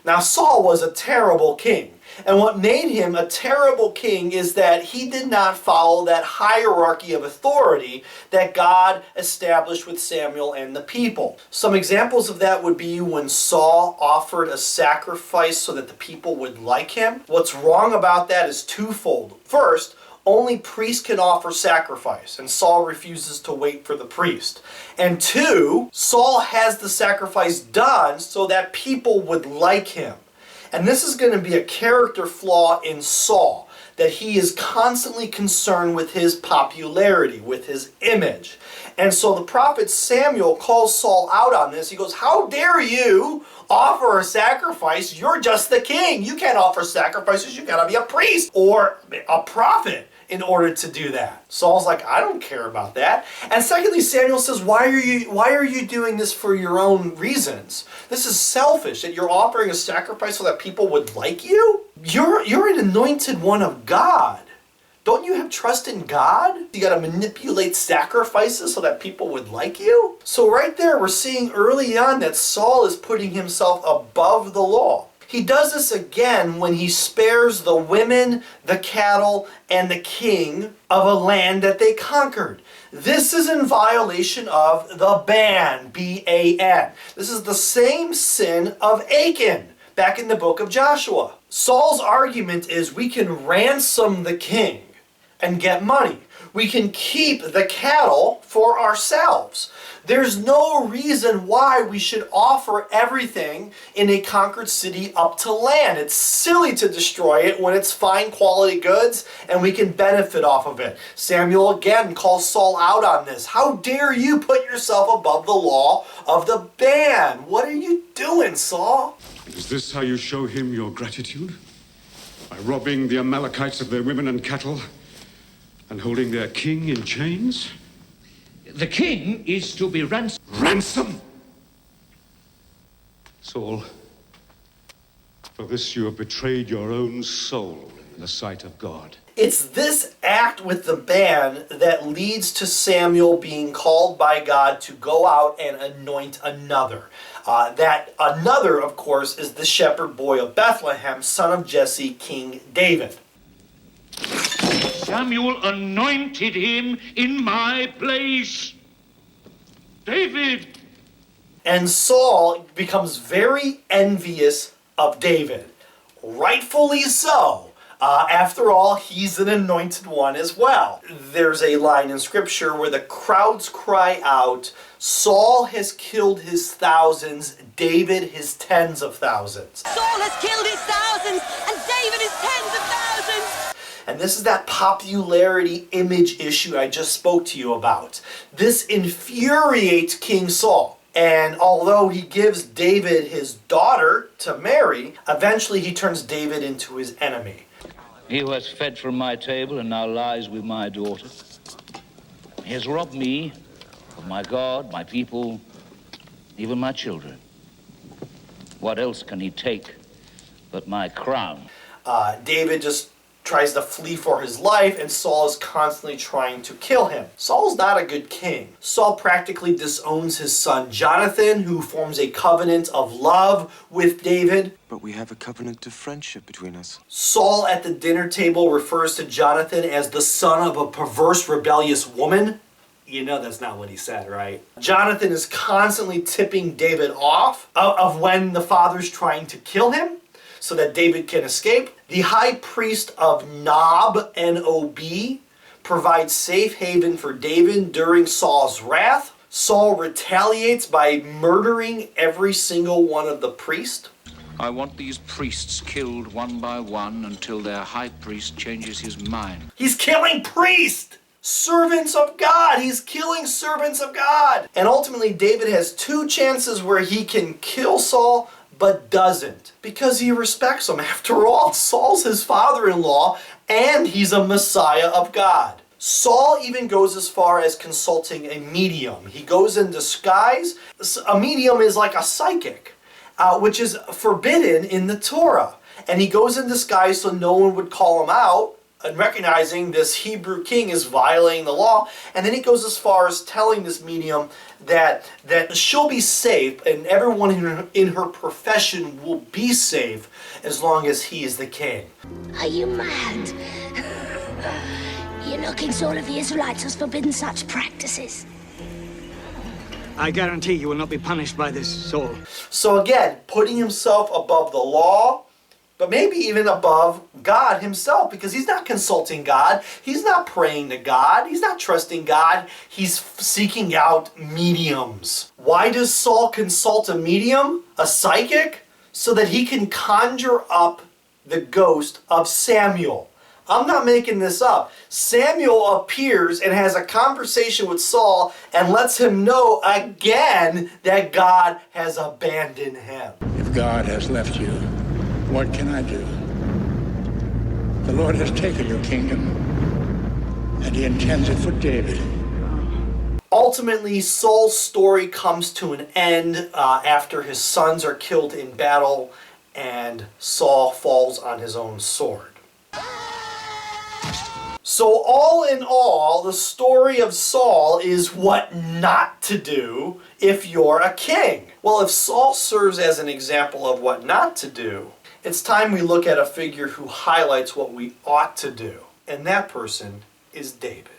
Now Saul was a terrible king. And what made him a terrible king is that he did not follow that hierarchy of authority that God established with Samuel and the people. Some examples of that would be when Saul offered a sacrifice so that the people would like him. What's wrong about that is twofold. First, only priests can offer sacrifice, and Saul refuses to wait for the priest. And two, Saul has the sacrifice done so that people would like him. And this is going to be a character flaw in Saul, that he is constantly concerned with his popularity, with his image. And so the prophet Samuel calls Saul out on this. He goes, "How dare you offer a sacrifice? You're just the king. You can't offer sacrifices. You got to be a priest or a prophet in order to do that." Saul's like, "I don't care about that." And secondly, Samuel says, why are you doing this for your own reasons? This is selfish, that you're offering a sacrifice so that people would like you? You're an anointed one of God. Don't you have trust in God? You got to manipulate sacrifices so that people would like you? So right there, we're seeing early on that Saul is putting himself above the law. He does this again when he spares the women, the cattle, and the king of a land that they conquered. This is in violation of the ban, B-A-N. This is the same sin of Achan back in the book of Joshua. Saul's argument is we can ransom the king and get money. We can keep the cattle for ourselves. There's no reason why we should offer everything in a conquered city up to land. It's silly to destroy it when it's fine quality goods and we can benefit off of it. Samuel again calls Saul out on this. "How dare you put yourself above the law of the ban? What are you doing, Saul?" Is this how you show him your gratitude? By robbing the Amalekites of their women and cattle and holding their king in chains? The king is to be ransomed. Ransom? Saul, for this you have betrayed your own soul in the sight of God. It's this act with the ban that leads to Samuel being called by God to go out and anoint another. That another, of course, is the shepherd boy of Bethlehem, son of Jesse, King David. Samuel anointed him in my place. David. And Saul becomes very envious of David. Rightfully so. After all, he's an anointed one as well. There's a line in scripture where the crowds cry out, "Saul has killed his thousands, David his tens of thousands." Saul has killed his thousands, and David his tens of thousands. And this is that popularity image issue I just spoke to you about. This infuriates King Saul. And although he gives David his daughter to marry, eventually he turns David into his enemy. He who has fed from my table and now lies with my daughter. He has robbed me of my God, my people, even my children. What else can he take but my crown? David just tries to flee for his life, and Saul is constantly trying to kill him. Saul's not a good king. Saul practically disowns his son Jonathan, who forms a covenant of love with David. But we have a covenant of friendship between us. Saul at the dinner table refers to Jonathan as the son of a perverse, rebellious woman. You know that's not what he said, right? Jonathan is constantly tipping David off of when the father's trying to kill him, so that David can escape. The high priest of Nob, N-O-B, provides safe haven for David during Saul's wrath. Saul retaliates by murdering every single one of the priests. I want these priests killed one by one until their high priest changes his mind. He's killing priests! Servants of God! He's killing servants of God! And ultimately, David has two chances where he can kill Saul, but doesn't, because he respects him. After all, Saul's his father-in-law, and he's a Messiah of God. Saul even goes as far as consulting a medium. He goes in disguise. A medium is like a psychic, which is forbidden in the Torah. And he goes in disguise so no one would call him out, and recognizing this Hebrew king is violating the law, and then he goes as far as telling this medium that she'll be safe and everyone in her profession will be safe as long as he is the king. Are you mad? You know King Saul of the Israelites has forbidden such practices. I guarantee you will not be punished by this, Saul. So again, putting himself above the law, but maybe even above God himself, because he's not consulting God, he's not praying to God, he's not trusting God, he's seeking out mediums. Why does Saul consult a medium, a psychic? So that he can conjure up the ghost of Samuel. I'm not making this up. Samuel appears and has a conversation with Saul and lets him know again that God has abandoned him. If God has left you, what can I do? The Lord has taken your kingdom, and he intends it for David. Ultimately, Saul's story comes to an end after his sons are killed in battle and Saul falls on his own sword. So all in all, the story of Saul is what not to do if you're a king. Well, if Saul serves as an example of what not to do, it's time we look at a figure who highlights what we ought to do. And that person is David.